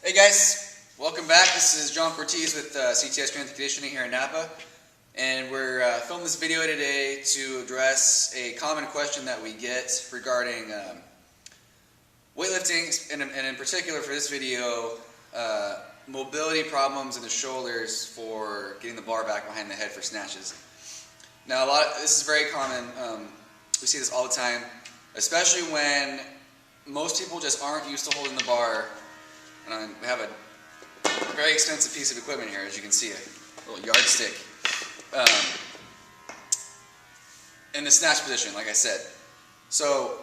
Hey guys, welcome back. This is John Cortese with CTS Strength and Conditioning here in Napa, and we're filming this video today to address a common question that we get regarding weightlifting, and in particular for this video, mobility problems in the shoulders for getting the bar back behind the head for snatches. Now, this is very common. We see this all the time, especially when most people just aren't used to holding the bar. And we have a very expensive piece of equipment here, as you can see, a little yardstick. In the snatch position, like I said. So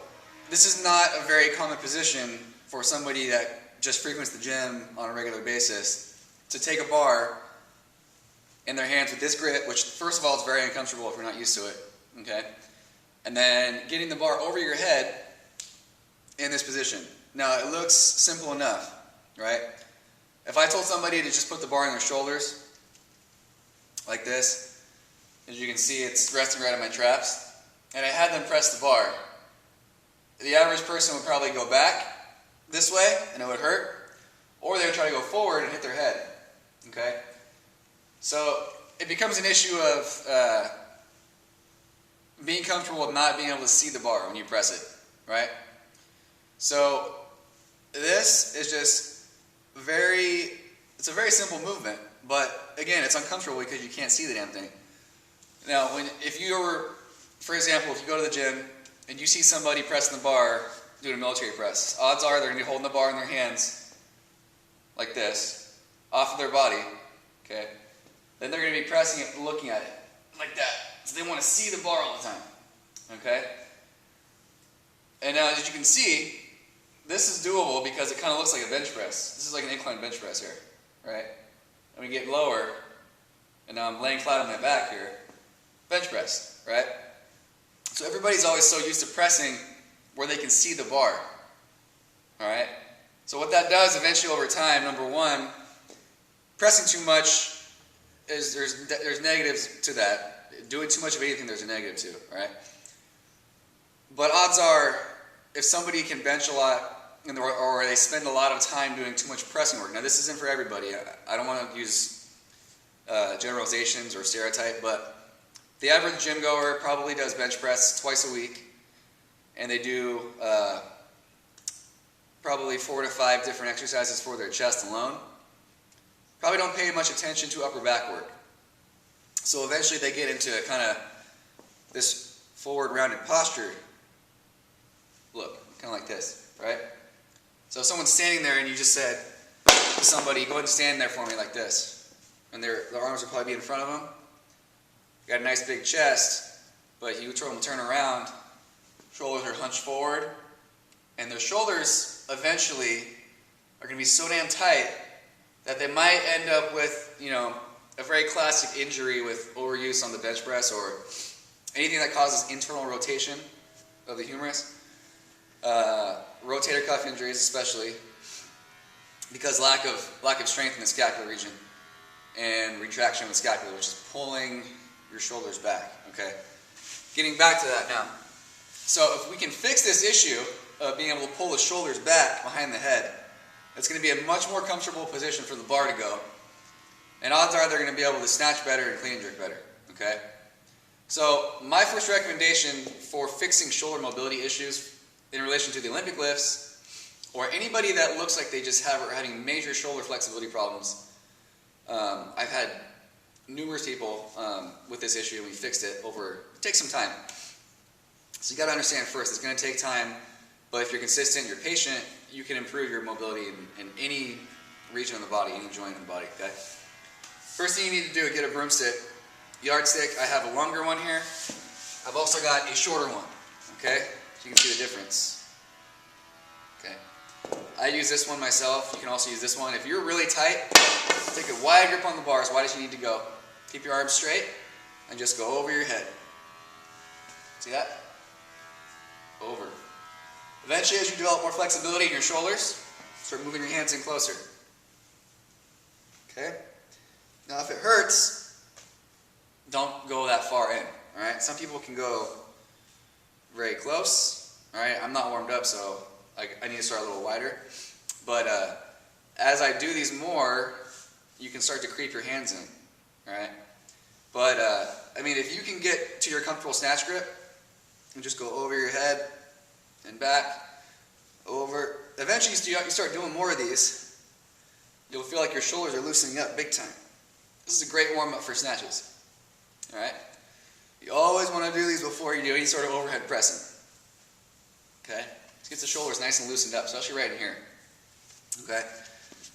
this is not a very common position for somebody that just frequents the gym on a regular basis to take a bar in their hands with this grip, which first of all is very uncomfortable if you're not used to it, okay? And then getting the bar over your head in this position. Now it looks simple enough, right? If I told somebody to just put the bar on their shoulders, like this, as you can see it's resting right on my traps, and I had them press the bar, the average person would probably go back this way and it would hurt, or they would try to go forward and hit their head, okay? So it becomes an issue of being comfortable with not being able to see the bar when you press it, right? So this is just it's a very simple movement, but again, it's uncomfortable because you can't see the damn thing. Now, if you were, for example, if you go to the gym and you see somebody pressing the bar doing a military press, odds are they're going to be holding the bar in their hands like this, off of their body, okay? Then they're going to be pressing it, looking at it like that. So they want to see the bar all the time, okay? And now, as you can see, this is doable because it kind of looks like a bench press. This is like an incline bench press here, right? And we get lower, and now I'm laying flat on my back here, bench press, right? So everybody's always so used to pressing where they can see the bar, all right? So what that does eventually over time, number one, pressing too much, there's negatives to that. Doing too much of anything, there's a negative to, all right? But odds are, if somebody can bench a lot, or they spend a lot of time doing too much pressing work. Now this isn't for everybody. I don't want to use generalizations or stereotype, but the average gym goer probably does bench press twice a week, and they do probably 4 to 5 different exercises for their chest alone. Probably don't pay much attention to upper back work. So eventually they get into kind of this forward rounded posture. Look, kind of like this, right? So if someone's standing there and you just said to somebody, go ahead and stand there for me like this, and their arms will probably be in front of them. You got a nice big chest, but you told them to turn around, shoulders are hunched forward, and their shoulders eventually are going to be so damn tight that they might end up with, you know, a very classic injury with overuse on the bench press or anything that causes internal rotation of the humerus. Rotator cuff injuries especially, because lack of strength in the scapular region and retraction of the scapula, which is pulling your shoulders back, okay? Getting back to that now. So if we can fix this issue of being able to pull the shoulders back behind the head, it's going to be a much more comfortable position for the bar to go. And odds are they're going to be able to snatch better and clean and jerk better, okay? So my first recommendation for fixing shoulder mobility issues in relation to the Olympic lifts, or anybody that looks like they just are having major shoulder flexibility problems. I've had numerous people with this issue, and we fixed it it takes some time. So you got to understand first, it's going to take time, but if you're consistent, you're patient, you can improve your mobility in any region of the body, any joint in the body, okay? First thing you need to do is get a broomstick, yardstick. I have a longer one here. I've also got a shorter one, okay? You can see the difference. Okay. I use this one myself. You can also use this one. If you're really tight, take a wide grip on the bar as wide as you need to go. Keep your arms straight and just go over your head. See that? Over. Eventually, as you develop more flexibility in your shoulders, start moving your hands in closer. Okay? Now if it hurts, don't go that far in. Alright? Some people can go very close. Alright, I'm not warmed up, so I need to start a little wider. But as I do these more, you can start to creep your hands in, all right? But, I mean, if you can get to your comfortable snatch grip and just go over your head and back, over, eventually you start doing more of these, you'll feel like your shoulders are loosening up big time. This is a great warm-up for snatches, all right? You always want to do these before you do any sort of overhead pressing, okay? This gets the shoulders nice and loosened up, especially right in here, okay?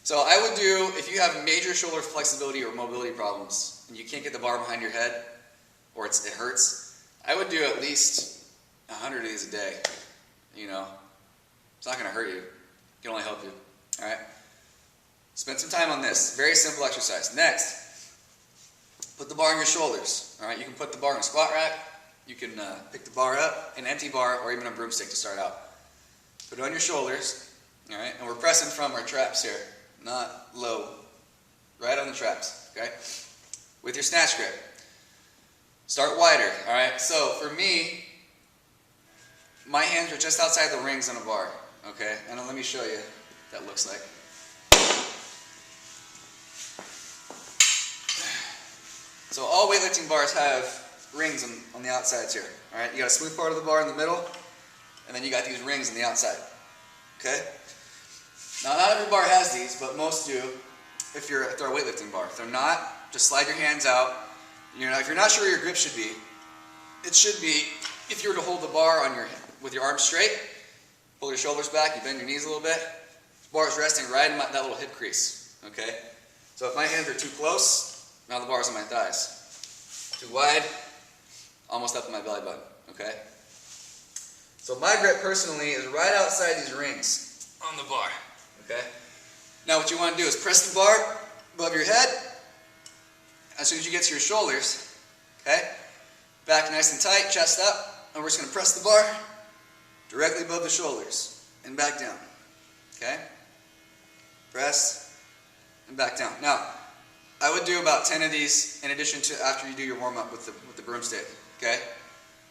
So I would do, if you have major shoulder flexibility or mobility problems, and you can't get the bar behind your head, or it hurts, I would do at least 100 of these a day, you know. It's not going to hurt you. It can only help you, all right? Spend some time on this. Very simple exercise. Next, put the bar on your shoulders, all right? You can put the bar in a squat rack. You can pick the bar up, an empty bar, or even a broomstick to start out. Put it on your shoulders, all right? And we're pressing from our traps here, not low. Right on the traps, okay? With your snatch grip. Start wider, all right? So for me, my hands are just outside the rings on a bar, okay? And let me show you what that looks like. So all weightlifting bars have rings on the outsides here, all right? You got a smooth part of the bar in the middle, and then you got these rings on the outside, okay? Now not every bar has these, but most do if they're a weightlifting bar. If they're not, just slide your hands out. If you're not sure where your grip should be, it should be, if you were to hold the bar on with your arms straight, pull your shoulders back, you bend your knees a little bit, the bar is resting right in that little hip crease, okay? So if my hands are too close, now the bar's on my thighs. Too wide, almost up to my belly button, okay? So my grip personally is right outside these rings on the bar, okay? Now what you want to do is press the bar above your head. As soon as you get to your shoulders, okay? Back nice and tight, chest up, and we're just going to press the bar directly above the shoulders and back down, okay? Press and back down. Now, I would do about 10 of these in addition to after you do your warm-up with the broomstick, okay?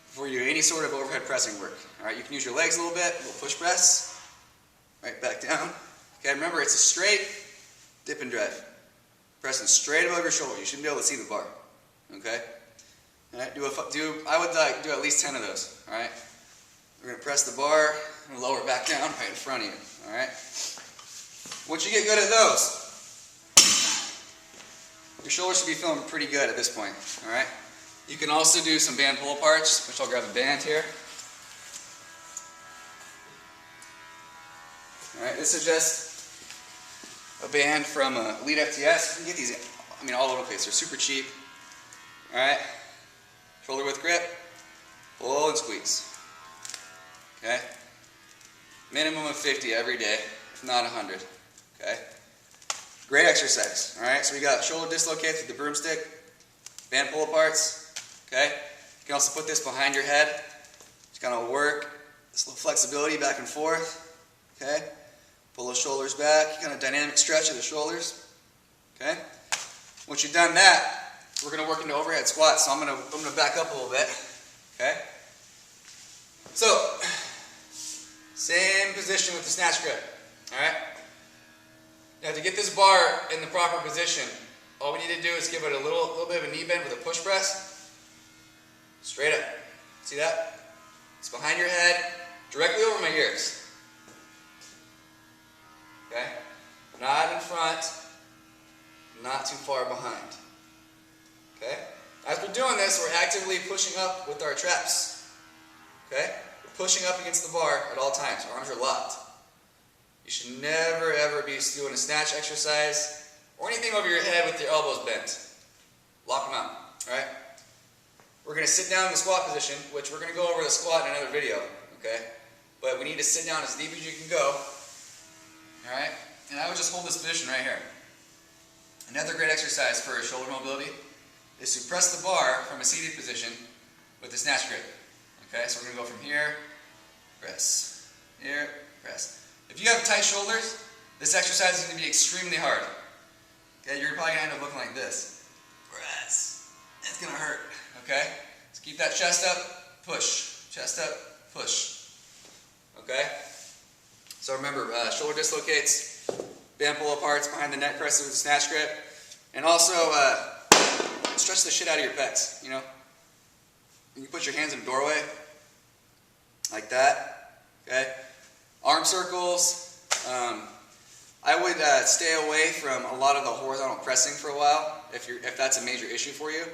Before you do any sort of overhead pressing work. All right, you can use your legs a little bit, a little push press, right back down. Okay, remember it's a straight dip and drive. Pressing straight above your shoulder. You shouldn't be able to see the bar, okay? All right, I would do at least 10 of those, all right? We're going to press the bar and lower it back down right in front of you, all right? Once you get good at those, your shoulders should be feeling pretty good at this point, all right? You can also do some band pull aparts, which I'll grab a band here. All right, this is just a band from Elite FTS. You can get these, all over the place. They're super cheap. All right, shoulder width grip, pull and squeeze. Okay, minimum of 50 every day, if not 100. Okay, great exercise. All right, so we got shoulder dislocates with the broomstick, band pull aparts. Okay, you can also put this behind your head. Just kind of work this little flexibility back and forth. Okay, pull those shoulders back. Kind of dynamic stretch of the shoulders. Okay, once you've done that, we're going to work into overhead squats. So I'm going to back up a little bit. Okay, so same position with the snatch grip. All right. Now to get this bar in the proper position, all we need to do is give it a little bit of a knee bend with a push press. Straight up. See that? It's behind your head, directly over my ears. Okay? Not in front, not too far behind. Okay? As we're doing this, we're actively pushing up with our traps. Okay? We're pushing up against the bar at all times. Our arms are locked. You should never ever be doing a snatch exercise or anything over your head with your elbows bent. Lock them out. Alright? We're going to sit down in the squat position, which we're going to go over the squat in another video. Okay? But we need to sit down as deep as you can go. Alright? And I would just hold this position right here. Another great exercise for shoulder mobility is to press the bar from a seated position with the snatch grip. Okay? So we're going to go from here, press, here, press. If you have tight shoulders, this exercise is going to be extremely hard. Okay, you're probably going to end up looking like this. Press. It's going to hurt. Okay? So keep that chest up, push. Chest up, push. Okay? So remember, shoulder dislocates, band pull aparts behind the neck presses with the snatch grip. And also stretch the shit out of your pecs, you know? You can put your hands in a doorway, like that, okay? Arm circles. I would stay away from a lot of the horizontal pressing for a while if that's a major issue for you.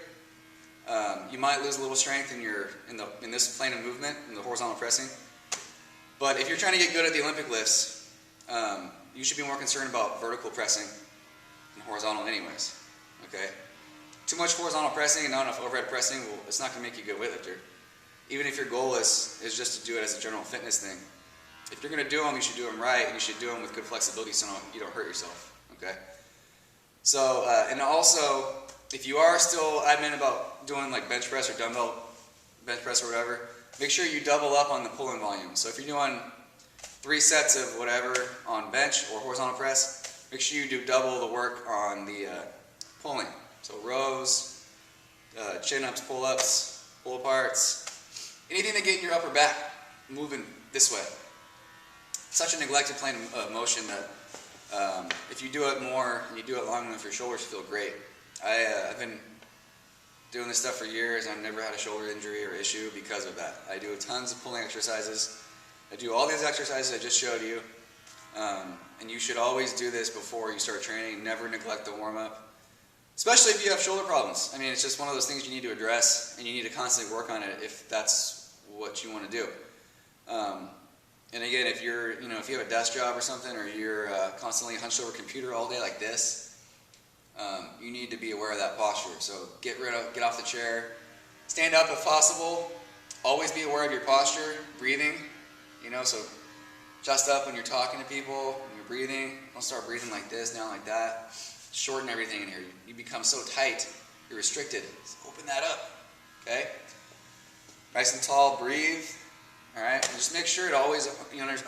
You might lose a little strength in this plane of movement, in the horizontal pressing. But if you're trying to get good at the Olympic lifts, you should be more concerned about vertical pressing than horizontal anyways, okay? Too much horizontal pressing and not enough overhead pressing, well, it's not going to make you a good weightlifter. Even if your goal is just to do it as a general fitness thing. If you're going to do them, you should do them right, and you should do them with good flexibility so you don't hurt yourself, okay? So, and also, if you are still adamant about doing like bench press or dumbbell bench press or whatever, make sure you double up on the pulling volume. So if you're doing 3 sets of whatever on bench or horizontal press, make sure you do double the work on the pulling. So rows, chin-ups, pull-ups, pull-aparts, anything to get your upper back moving this way. Such a neglected plane of motion that if you do it more and you do it long enough, your shoulders feel great. I've been doing this stuff for years, and I've never had a shoulder injury or issue because of that. I do tons of pulling exercises. I do all these exercises I just showed you, and you should always do this before you start training. Never neglect the warm-up, especially if you have shoulder problems. I mean, it's just one of those things you need to address, and you need to constantly work on it if that's what you want to do. And again, if you have a desk job or something, or you're constantly hunched over a computer all day like this, you need to be aware of that posture. So get off the chair, stand up if possible. Always be aware of your posture, breathing. So adjust up when you're talking to people, when you're breathing. Don't start breathing like this, down like that. Shorten everything in here. You become so tight, you're restricted. Just open that up, okay? Nice and tall, breathe. All right, and just make sure to always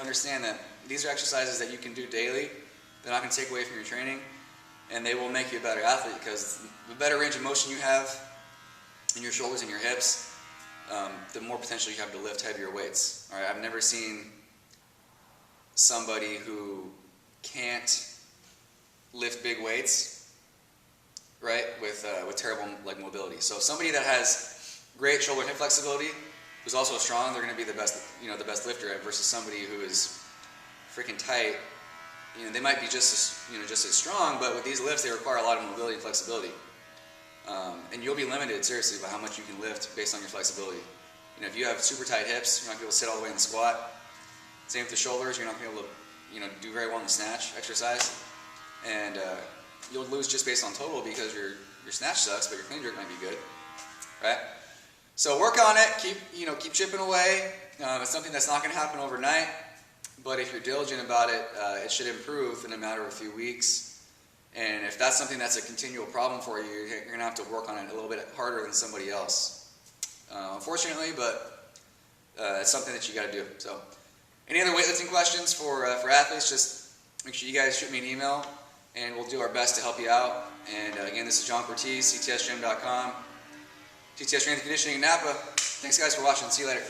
understand that these are exercises that you can do daily. They're not going to take away from your training, and they will make you a better athlete because the better range of motion you have in your shoulders and your hips, the more potential you have to lift heavier weights. All right, I've never seen somebody who can't lift big weights, right, with terrible mobility. So somebody that has great shoulder and hip flexibility, who's also strong, they're going to be the best, the best lifter versus somebody who is freaking tight. They might be just as strong, but with these lifts, they require a lot of mobility and flexibility. And you'll be limited, seriously, by how much you can lift based on your flexibility. If you have super tight hips, you're not going to be able to sit all the way in the squat. Same with the shoulders, you're not going to be able to, do very well in the snatch exercise. And you'll lose just based on total because your snatch sucks, but your clean jerk might be good, right? So work on it. Keep chipping away. It's something that's not going to happen overnight, but if you're diligent about it, it should improve in a matter of a few weeks. And if that's something that's a continual problem for you, you're going to have to work on it a little bit harder than somebody else. Unfortunately, but it's something that you got to do. So, any other weightlifting questions for athletes? Just make sure you guys shoot me an email, and we'll do our best to help you out. And again, this is John Cortese, ctsgym.com. TTS Strength and Conditioning in Napa. Thanks guys for watching. See you later.